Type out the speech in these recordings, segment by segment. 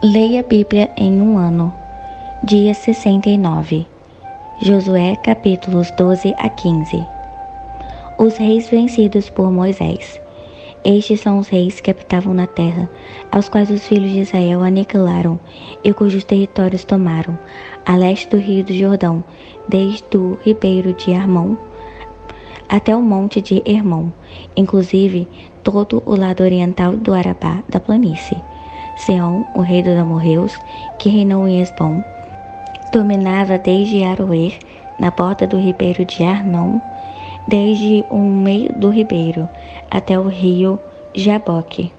Leia a Bíblia em um ano. Dia 69. Josué capítulos 12 a 15. Os reis vencidos por Moisés. Estes são os reis que habitavam na terra, aos quais os filhos de Israel aniquilaram e cujos territórios tomaram, a leste do rio do Jordão, desde o ribeiro de Armon até o monte de Hermon, inclusive todo o lado oriental do Arabá da planície. Seom, o rei dos amorreus, que reinou em Esbom, dominava desde Aroer, na borda do ribeiro de Arnon, desde o meio do ribeiro até o rio Jaboque,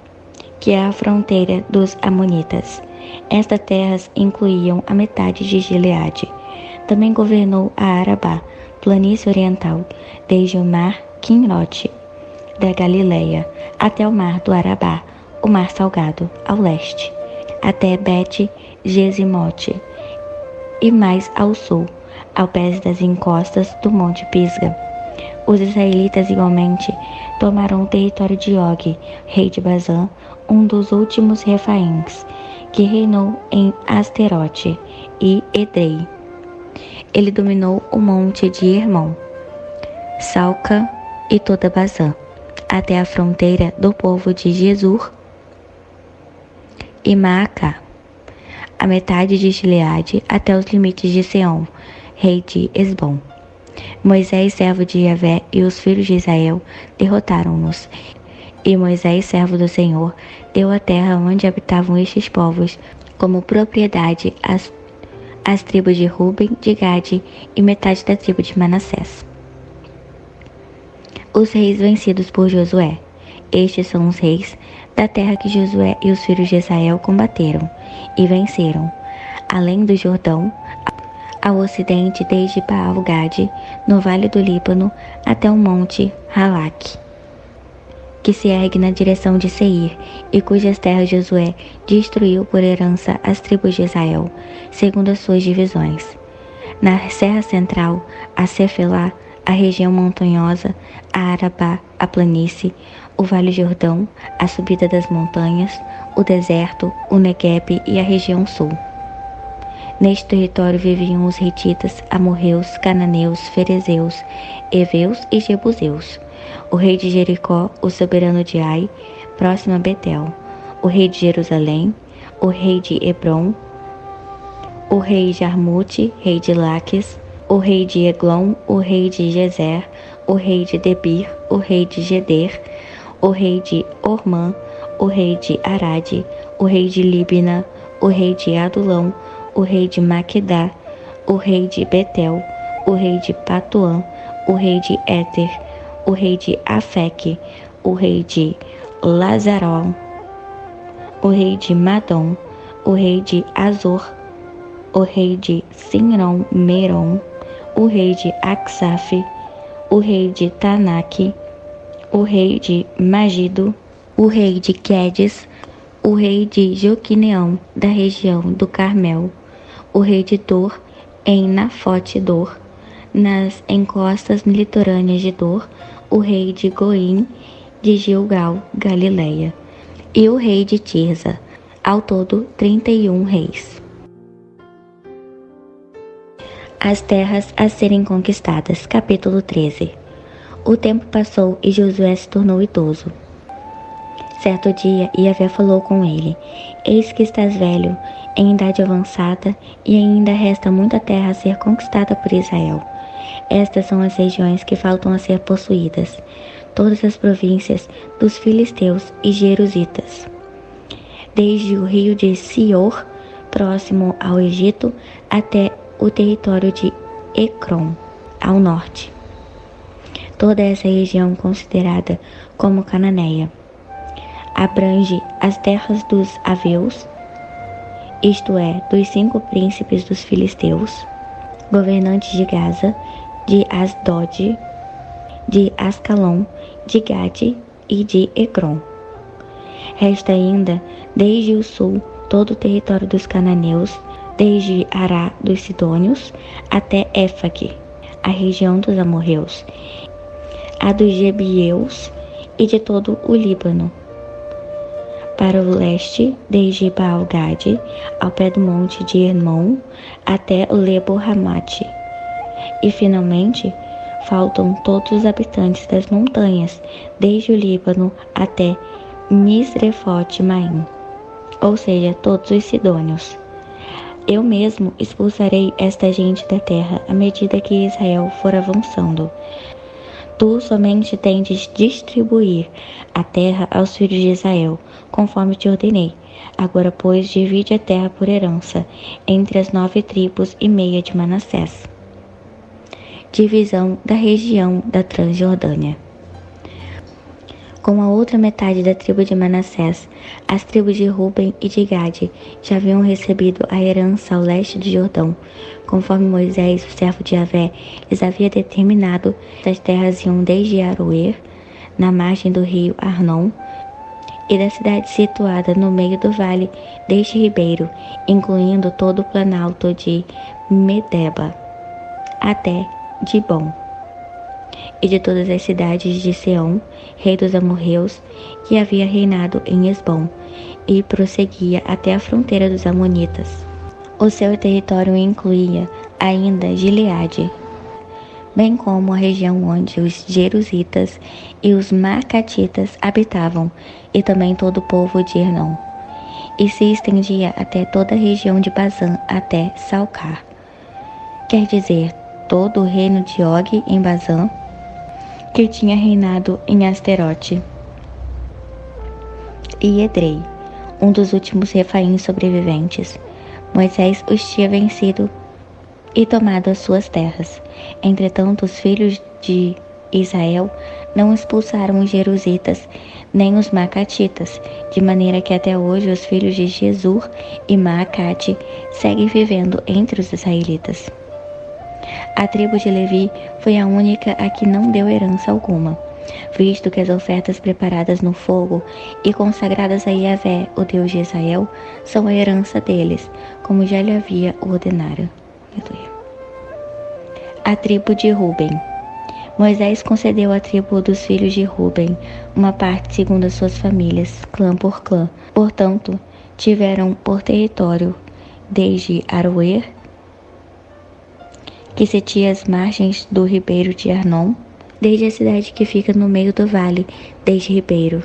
que é a fronteira dos amonitas. Estas terras incluíam a metade de Gileade. Também governou a Arabá, planície oriental, desde o mar Quinrote, da Galileia, até o mar do Arabá, o mar Salgado, ao leste, até Bet-Gesimote, e mais ao sul, ao pé das encostas do Monte Pisga. Os israelitas igualmente tomaram o território de Og, rei de Bazã, um dos últimos refaíns, que reinou em Asterote e Edrei. Ele dominou o monte de Hermon, Salca e toda Bazã, até a fronteira do povo de Jesur e Maacá, a metade de Gileade até os limites de Seom, rei de Esbom. Moisés, servo de Yahvé, e os filhos de Israel derrotaram-nos. E Moisés, servo do Senhor, deu a terra onde habitavam estes povos como propriedade às tribos de Ruben, de Gade e metade da tribo de Manassés. Os reis vencidos por Josué. Estes são os reis da terra que Josué e os filhos de Israel combateram e venceram, além do Jordão, ao ocidente desde Baal-Gade, no vale do Líbano, até o monte Halak, que se ergue na direção de Seir, e cujas terras Josué destruiu por herança às tribos de Israel, segundo as suas divisões. Na Serra Central, a Cefelá, a região montanhosa, a Arabá, a planície, o Vale Jordão, a subida das montanhas, o deserto, o Negueb e a região sul. Neste território viviam os hititas, amorreus, cananeus, ferezeus, heveus e jebuseus. O rei de Jericó, o soberano de Ai, próximo a Betel, o rei de Jerusalém, o rei de Hebron, o rei de Jarmute, rei de Laques, o rei de Eglon, o rei de Gezer, o rei de Debir, o rei de Geder, o rei de Ormã, o rei de Arade, o rei de Líbina, o rei de Adulão, o rei de Maquedá, o rei de Betel, o rei de Patuã, o rei de Éter, o rei de Afeque, o rei de Lazarol, o rei de Madom, o rei de Azor, o rei de Sinron Meron, o rei de Aksaf, o rei de Tanak, o rei de Magido, o rei de Quedes, o rei de Joquineão, da região do Carmel, o rei de Dor, em Nafote Dor, nas encostas litorâneas de Dor, o rei de Goim, de Gilgal, Galileia, e o rei de Tirza, ao todo 31 reis. As terras a serem conquistadas. Capítulo 13. O tempo passou e Josué se tornou idoso. Certo dia, Yahvé falou com ele: Eis que estás velho, em idade avançada, e ainda resta muita terra a ser conquistada por Israel. Estas são as regiões que faltam a ser possuídas, todas as províncias dos filisteus e jerusitas, desde o rio de Sior, próximo ao Egito, até o território de Ecrom, ao norte. Toda essa região, considerada como Cananeia, abrange as terras dos Aveus, isto é, dos 5 príncipes dos filisteus, governantes de Gaza, de Asdod, de Ascalon, de Gade e de Ecrom. Resta ainda, desde o sul, todo o território dos cananeus, desde Ará dos Sidônios até Éfaque, a região dos amorreus, a dos Gebieus e de todo o Líbano, para o leste, desde Baal-Gade, ao pé do monte de Hermon, até o Lebo-Hamate. E, finalmente, faltam todos os habitantes das montanhas, desde o Líbano até Misrefote-Maim, ou seja, todos os sidônios. Eu mesmo expulsarei esta gente da terra à medida que Israel for avançando. Tu somente tens de distribuir a terra aos filhos de Israel, conforme te ordenei. Agora, pois, divide a terra por herança, entre as 9 tribos e meia de Manassés. Divisão da região da Transjordânia. Com a outra metade da tribo de Manassés, as tribos de Ruben e de Gade já haviam recebido a herança ao leste do Jordão, conforme Moisés, o servo de Yahvé, lhes havia determinado. As terras iam desde Aroer, na margem do rio Arnon, e da cidade situada no meio do vale deste ribeiro, incluindo todo o planalto de Medeba, até Dibon, e de todas as cidades de Seom, rei dos amorreus, que havia reinado em Esbom, e prosseguia até a fronteira dos amonitas. O seu território incluía ainda Gileade, bem como a região onde os jerusitas e os macatitas habitavam, e também todo o povo de Hernon, e se estendia até toda a região de Bazã até Salcar, quer dizer, todo o reino de Og em Bazã, que tinha reinado em Asterote, e Edrei, um dos últimos refaíns sobreviventes. Moisés os tinha vencido e tomado as suas terras. Entretanto, os filhos de Israel não expulsaram os jerusitas nem os macatitas, de maneira que até hoje os filhos de Jesur e Maacate seguem vivendo entre os israelitas. A tribo de Levi foi a única a que não deu herança alguma, visto que as ofertas preparadas no fogo e consagradas a Yahvé, o Deus de Israel, são a herança deles, como já lhe havia ordenado. A tribo de Ruben. Moisés concedeu à tribo dos filhos de Ruben uma parte segundo as suas famílias, clã por clã. Portanto, tiveram por território desde Aroer, que se tinha as margens do ribeiro de Arnon, desde a cidade que fica no meio do vale deste ribeiro,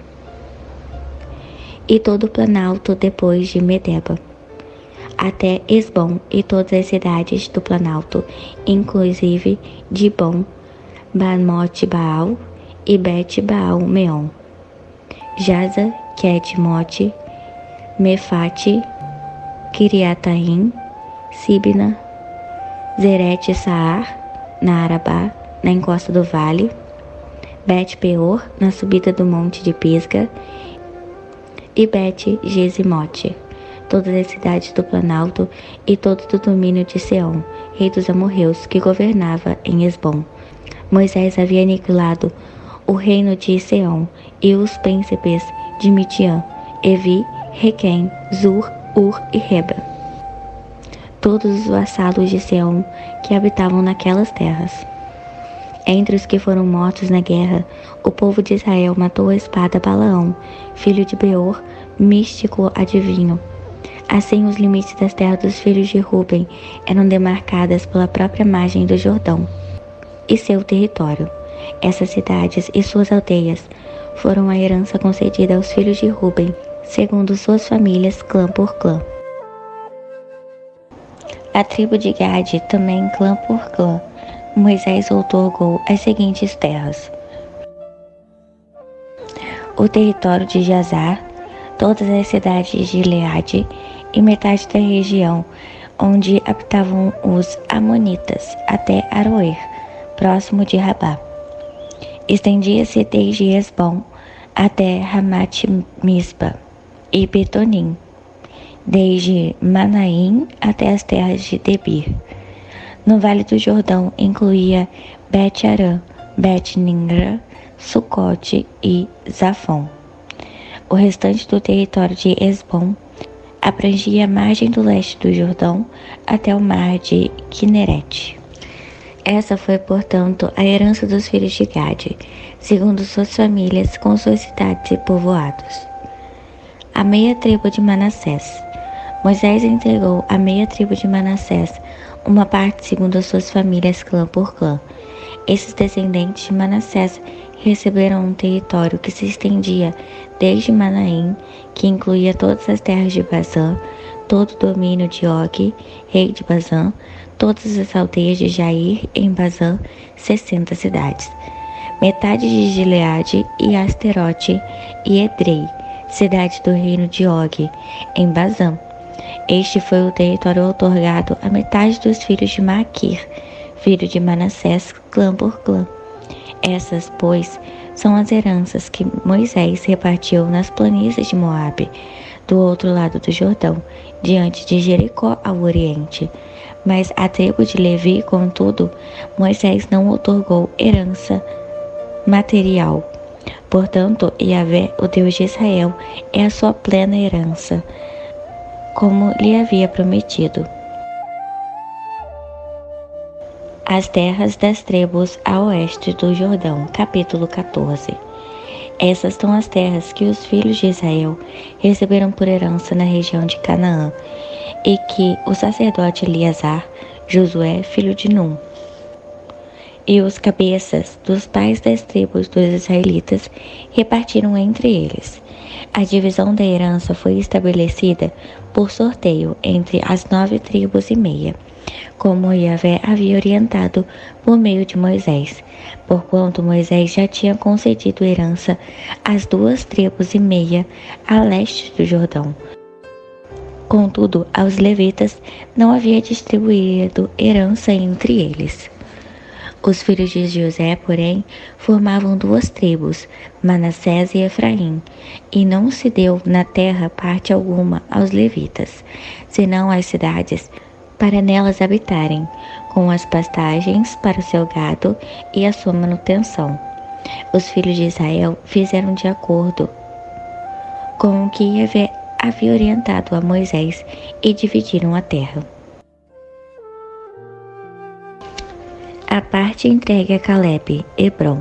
e todo o planalto depois de Medeba, até Esbom e todas as cidades do planalto, inclusive Dibon, Bamote Baal e Bet Baal Meon, Jaza, Ketmote, Mefate, Kiriataim, Sibna, Zerete Saar, na Arabá, na encosta do vale, Bet-peor, na subida do monte de Pisga, e Bet-Gesimote, todas as cidades do planalto e todo o domínio de Seom, rei dos amorreus, que governava em Esbom. Moisés havia aniquilado o reino de Seom e os príncipes de Midian, Evi, Requem, Zur, Ur e Reba, todos os vassalos de Seom que habitavam naquelas terras. Entre os que foram mortos na guerra, o povo de Israel matou a espada Balaão, filho de Beor, místico adivinho. Assim, os limites das terras dos filhos de Ruben eram demarcadas pela própria margem do Jordão e seu território. Essas cidades e suas aldeias foram a herança concedida aos filhos de Ruben, segundo suas famílias, clã por clã. A tribo de Gade, também clã por clã, Moisés outorgou as seguintes terras: o território de Jazar, todas as cidades de Gileade e metade da região onde habitavam os amonitas, até Aroer, próximo de Rabá. Estendia-se desde Esbom até Ramat-Mispa e Betonim, desde Manaim até as terras de Debir. No Vale do Jordão incluía Bet-Arã, Bet-Nimra, Sucote e Zafon. O restante do território de Esbom abrangia a margem do leste do Jordão até o mar de Quinerete. Essa foi, portanto, a herança dos filhos de Gade, segundo suas famílias, com suas cidades e povoados. a meia tribo de Manassés. Moisés entregou à meia tribo de Manassés uma parte segundo as suas famílias, clã por clã. Esses descendentes de Manassés receberam um território que se estendia desde Manaim, que incluía todas as terras de Bazã, todo o domínio de Og, rei de Bazã, todas as aldeias de Jair em Bazã, 60 cidades, metade de Gileade e Asterote e Edrei, cidade do reino de Og, em Bazã. Este foi o território outorgado à metade dos filhos de Maquir, filho de Manassés, clã por clã. Essas, pois, são as heranças que Moisés repartiu nas planícies de Moabe, do outro lado do Jordão, diante de Jericó ao oriente. Mas à tribo de Levi, contudo, Moisés não outorgou herança material. Portanto, Yahvé, o Deus de Israel, é a sua plena herança, como lhe havia prometido. As terras das tribos a oeste do Jordão, capítulo 14. Essas são as terras que os filhos de Israel receberam por herança na região de Canaã, e que o sacerdote Eleazar, Josué, filho de Num, e os cabeças dos pais das tribos dos israelitas repartiram entre eles. A divisão da herança foi estabelecida por sorteio entre as 9 tribos e meia, como Yahvé havia orientado por meio de Moisés, porquanto Moisés já tinha concedido herança às 2 tribos e meia a leste do Jordão. Contudo, aos levitas não havia distribuído herança entre eles. Os filhos de José, porém, formavam 2 tribos, Manassés e Efraim, e não se deu na terra parte alguma aos levitas, senão as cidades, para nelas habitarem, com as pastagens para o seu gado e a sua manutenção. Os filhos de Israel fizeram de acordo com o que Yahvé havia orientado a Moisés e dividiram a terra. A parte entregue a Calebe, Hebrom.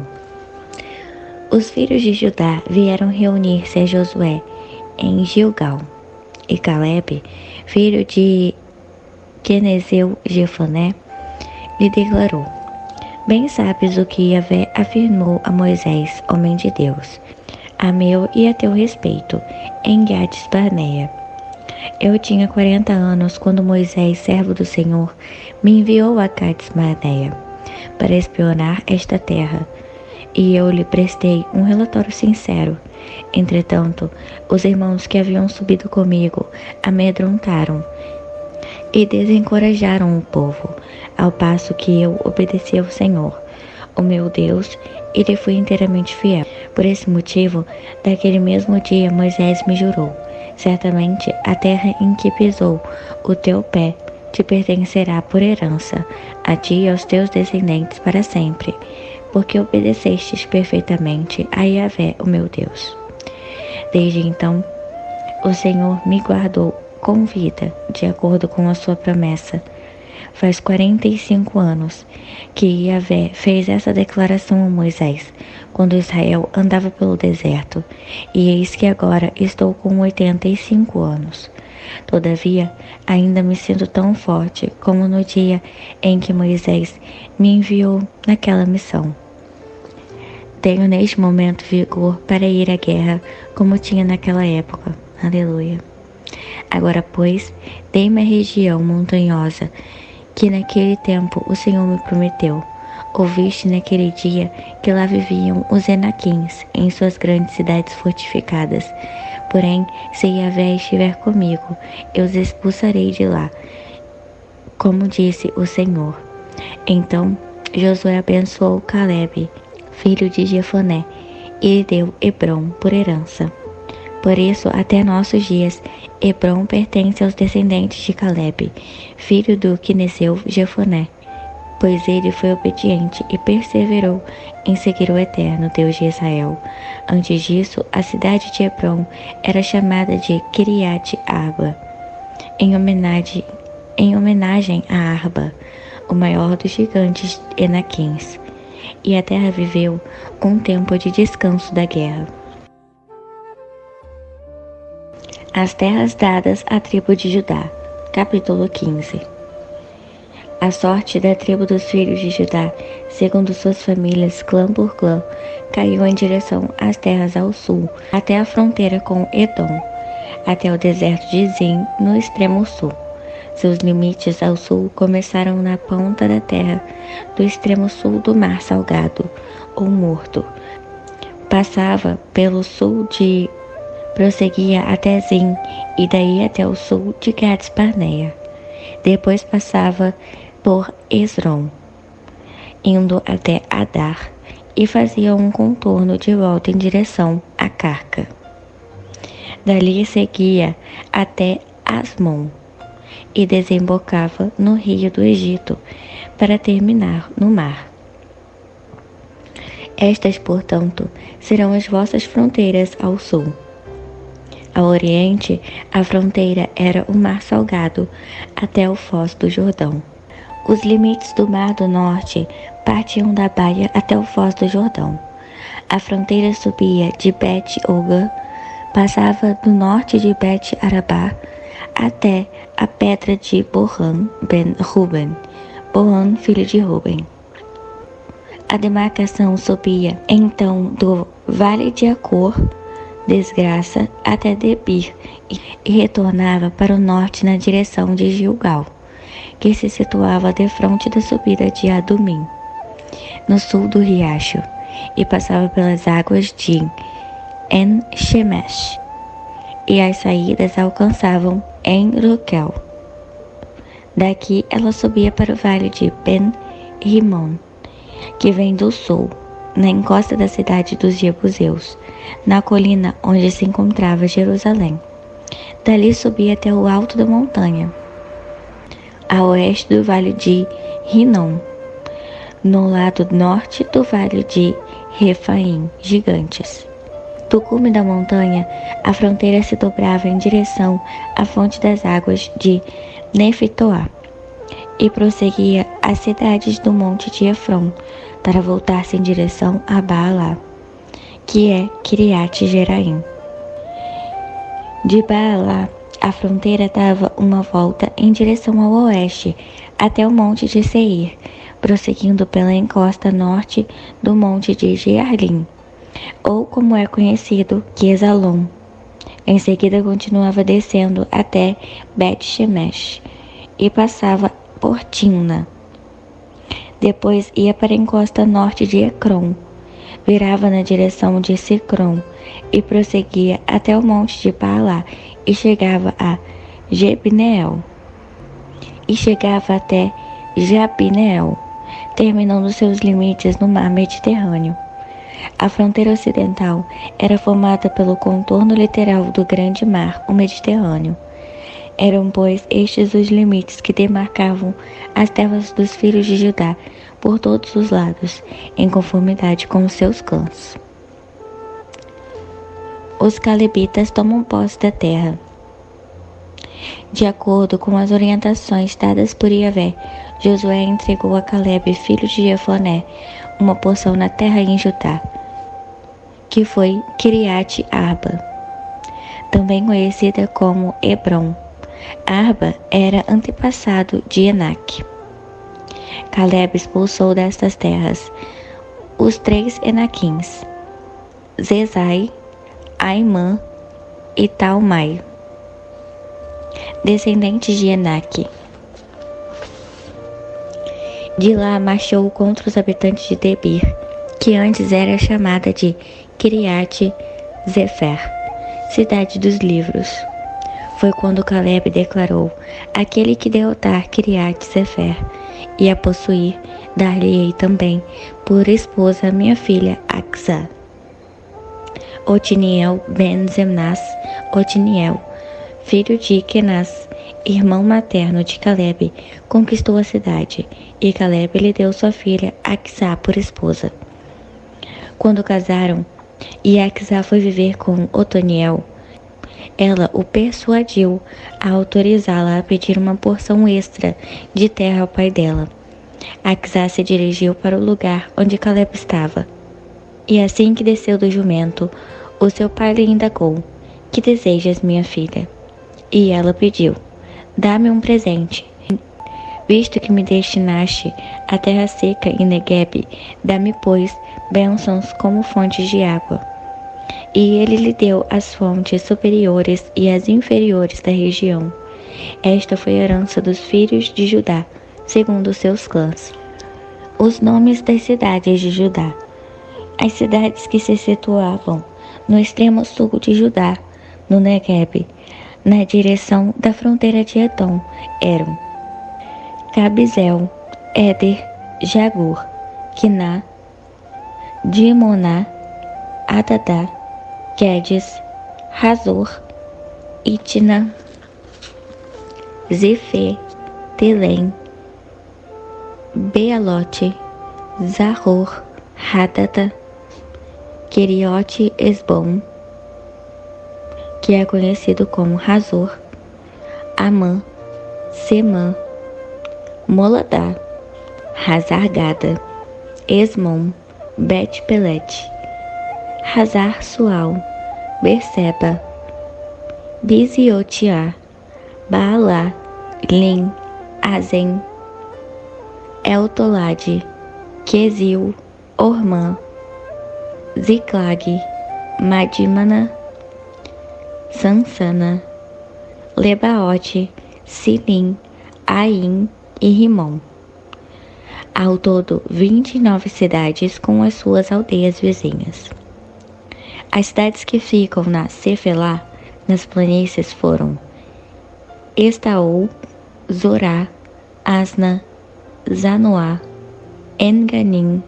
Os filhos de Judá vieram reunir-se a Josué em Gilgal, e Calebe, filho de Quenezeu Jefoné, lhe declarou: Bem sabes o que Yahvé afirmou a Moisés, homem de Deus, a meu e a teu respeito, em Gades Barneia. Eu tinha 40 anos quando Moisés, servo do Senhor, me enviou a Gades Barneia para espionar esta terra, e eu lhe prestei um relatório sincero. Entretanto, os irmãos que haviam subido comigo amedrontaram e desencorajaram o povo, ao passo que eu obedeci ao Senhor, o meu Deus, e lhe fui inteiramente fiel. Por esse motivo, daquele mesmo dia Moisés me jurou: certamente a terra em que pisou o teu pé te pertencerá por herança, a ti e aos teus descendentes para sempre, porque obedecestes perfeitamente a Yahvé, o meu Deus. Desde então, o Senhor me guardou com vida, de acordo com a sua promessa. Faz 45 anos que Yahvé fez essa declaração a Moisés, quando Israel andava pelo deserto, e eis que agora estou com 85 anos. Todavia, ainda me sinto tão forte como no dia em que Moisés me enviou naquela missão. Tenho neste momento vigor para ir à guerra, como tinha naquela época. Aleluia. Agora, pois, dei-me a região montanhosa, que naquele tempo o Senhor me prometeu. Ouviste naquele dia que lá viviam os Enaquins, em suas grandes cidades fortificadas. Porém, se Yahvé estiver comigo, eu os expulsarei de lá, como disse o Senhor. Então Josué abençoou Calebe, filho de Jefoné, e lhe deu Hebrom por herança. Por isso, até nossos dias, Hebrom pertence aos descendentes de Calebe, filho do Quenezeu Jefoné, pois ele foi obediente e perseverou em seguir o Eterno Deus de Israel. Antes disso, a cidade de Hebrom era chamada de Kiriat Arba, em homenagem a Arba, o maior dos gigantes Enaquins. E a terra viveu um tempo de descanso da guerra. As terras dadas à tribo de Judá. Capítulo 15. A sorte da tribo dos filhos de Judá, segundo suas famílias, clã por clã, caiu em direção às terras ao sul, até a fronteira com Edom, até o deserto de Zin, no extremo sul. Seus limites ao sul começaram na ponta da terra do extremo sul do Mar Salgado, ou Morto. Passava pelo sul de prosseguia até Zin e daí até o sul de Gades Barneia. Depois passava por Esrom, indo até Adar e fazia um contorno de volta em direção a Carca. Dali seguia até Asmon e desembocava no rio do Egito para terminar no mar. Estas, portanto, serão as vossas fronteiras ao sul. Ao oriente, a fronteira era o Mar Salgado, até o Foz do Jordão. Os limites do Mar do Norte partiam da baía até o Foz do Jordão. A fronteira subia de Bet-Oga, passava do norte de Bet-Arabá até a pedra de Bohan ben Ruben, Bohan, filho de Ruben. A demarcação subia, então, do Vale de Acor, Desgraça, até Debir, e retornava para o norte na direção de Gilgal, que se situava defronte da subida de Adumim, no sul do riacho, e passava pelas águas de En-Shemesh, e as saídas alcançavam En-Roquel. Daqui ela subia para o vale de Ben-Rimon, que vem do sul, na encosta da cidade dos Jebuseus, na colina onde se encontrava Jerusalém. Dali subia até o alto da montanha, a oeste do vale de Rinom, no lado norte do vale de Refaim, gigantes. Do cume da montanha, a fronteira se dobrava em direção à fonte das águas de Nefitoá e prosseguia às cidades do monte de Efron para voltar-se em direção a Baalá, que é Kiriat Jeraim. De Baalá, a fronteira dava uma volta em direção ao oeste até o monte de Seir, prosseguindo pela encosta norte do monte de Jearlim, ou como é conhecido, Quesalon. Em seguida continuava descendo até Bet-Shemesh e passava por Timna. Depois ia para a encosta norte de Ecrom, virava na direção de Sicrom e prosseguia até o monte de Baalá e chegava a Jabneel. E chegava até Jabneel, terminando seus limites no mar Mediterrâneo. A fronteira ocidental era formada pelo contorno literal do grande mar, o Mediterrâneo. Eram, pois, estes os limites que demarcavam as terras dos filhos de Judá por todos os lados, em conformidade com os seus clãs. Os calebitas tomam posse da terra. De acordo com as orientações dadas por Iavé, Josué entregou a Calebe, filho de Jefoné, uma porção na terra em Judá, que foi Kiriat Arba, também conhecida como Hebron. Arba era antepassado de Enaque. Calebe expulsou destas terras os 3 Enaquins, Zezai, Aimã e Talmai, descendentes de Enaque. De lá marchou contra os habitantes de Debir, que antes era chamada de Kiriat Zefer, cidade dos livros. Foi quando Calebe declarou: aquele que derrotar Kiriat Zefer e a possuir, dar-lhe-ei também por esposa minha filha Acsá. Otiniel ben Zemnas, Otiniel, filho de Kenaz, irmão materno de Calebe, conquistou a cidade, e Calebe lhe deu sua filha Acsá por esposa. Quando casaram, e Acsá foi viver com Otoniel, ela o persuadiu a autorizá-la a pedir uma porção extra de terra ao pai dela. Acsá se dirigiu para o lugar onde Calebe estava. E assim que desceu do jumento, o seu pai lhe indagou: que desejas, minha filha? E ela pediu: dá-me um presente. Visto que me destinaste à terra seca e Negueb, dá-me, pois, bênçãos como fontes de água. E ele lhe deu as fontes superiores e as inferiores da região. Esta foi a herança dos filhos de Judá, segundo os seus clãs. Os nomes das cidades de Judá. As cidades que se situavam no extremo sul de Judá, no Negueb, na direção da fronteira de Edom, eram Cabizel, Éder, Jagur, Quiná, Dimoná, Adadá, Quedes, Razor, Itna, Zefê, Telém, Bealote, Zahor, Hadata, Queriote Esbom, que é conhecido como Razor, Amã, Semã, Moladá, Hazargada, Esmom, Bet-Pelete, Hazar Sual, Berseba, Biziotiá, Baalá, Lim, Azen, Eltolade, Quesil, Ormã, Ziclag, Madimana, Sansana, Lebaote, Sinim, Aim e Rimon. Ao todo, 29 cidades com as suas aldeias vizinhas. As cidades que ficam na Cefelá, nas planícies, foram Estaol, Zorá, Asna, Zanoá, Enganim,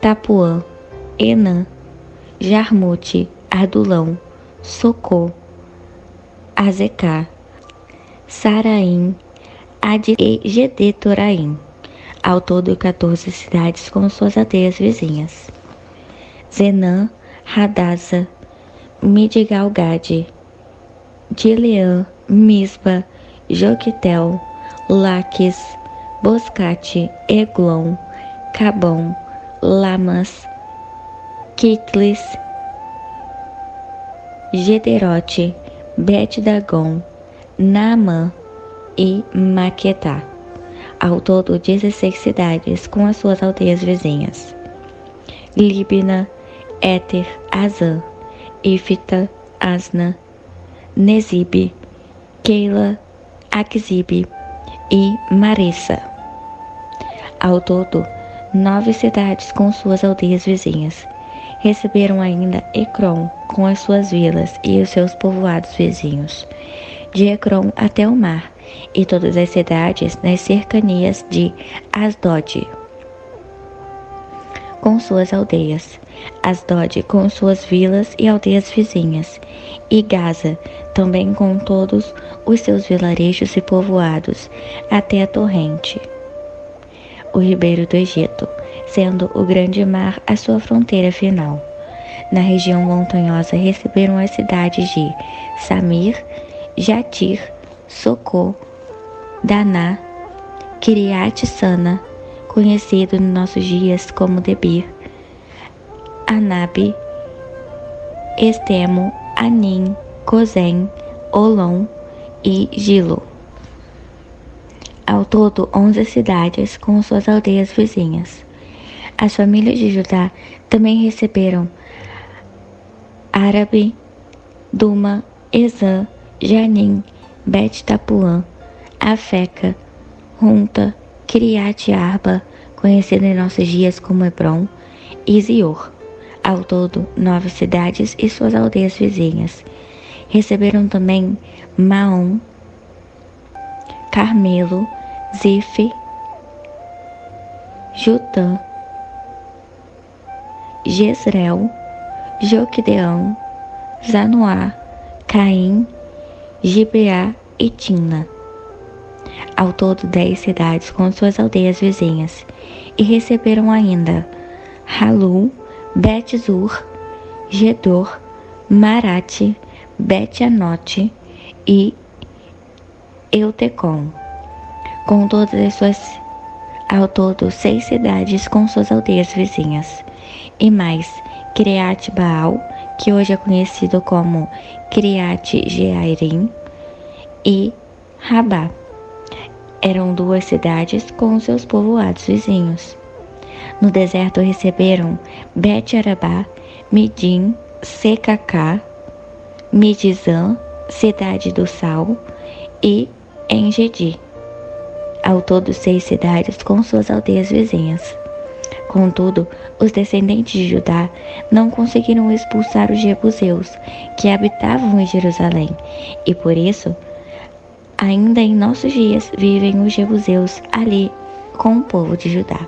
Tapuã, Enã, Jarmute, Adulão, Socô, Azecá, Saraim, Adi e Gedetoraim. Ao todo, 14 cidades com suas aldeias vizinhas. Zenã, Hadassa, Midigalgade, Dileã, Mispa, Joquetel, Laques, Boscate, Eglon, Cabom, Lamas, Quiclis, Gederote, Bet-Dagon, Naamã e Maquetá. Ao todo, 16 cidades com as suas aldeias vizinhas. Líbina, Éter, Azã, Ifta, Asna, Nezibe, Keila, Aquzibe e Marissa. Ao todo, 9 cidades com suas aldeias vizinhas. Receberam ainda Ecrom, com as suas vilas e os seus povoados vizinhos, de Ecrom até o mar, e todas as cidades nas cercanias de Asdod, com suas aldeias, Asdod com suas vilas e aldeias vizinhas, e Gaza, também com todos os seus vilarejos e povoados, até a torrente, o ribeiro do Egito, sendo o grande mar a sua fronteira final. Na região montanhosa receberam as cidades de Samir, Jatir, Socô, Daná, Kiriat Sana, conhecido nos nossos dias como Debir, Anabe, Estemo, Anim, Cozém, Olom e Gilo. Ao todo, 11 cidades com suas aldeias vizinhas. As famílias de Judá também receberam Árabe, Duma, Ezã, Janim, Bet-Tapuã, Afeca, Runta, Kiriat Arba, conhecida em nossos dias como Hebron, e Zior. Ao todo, 9 cidades e suas aldeias vizinhas. Receberam também Maom, Carmelo, Zife, Jutã, Jezreel, Joquedeão, Zanoá, Caim, Gibeá e Timna. Ao todo, 10 cidades com suas aldeias vizinhas. E receberam ainda Halu, Bet-Zur, Gedor, Marate, Bet-Anote e Eutecom, com todas as suas, ao todo 6 cidades com suas aldeias vizinhas, e mais Criat Baal, que hoje é conhecido como Criat Jearim, e Rabá. Eram 2 cidades com seus povoados vizinhos. No deserto receberam Bet-Arabá, Midim, Secacá, Midizã, cidade do Sal, e Engedi. Ao todo 6 cidades com suas aldeias vizinhas. Contudo, os descendentes de Judá não conseguiram expulsar os jebuseus que habitavam em Jerusalém, e por isso, ainda em nossos dias, vivem os jebuseus ali com o povo de Judá.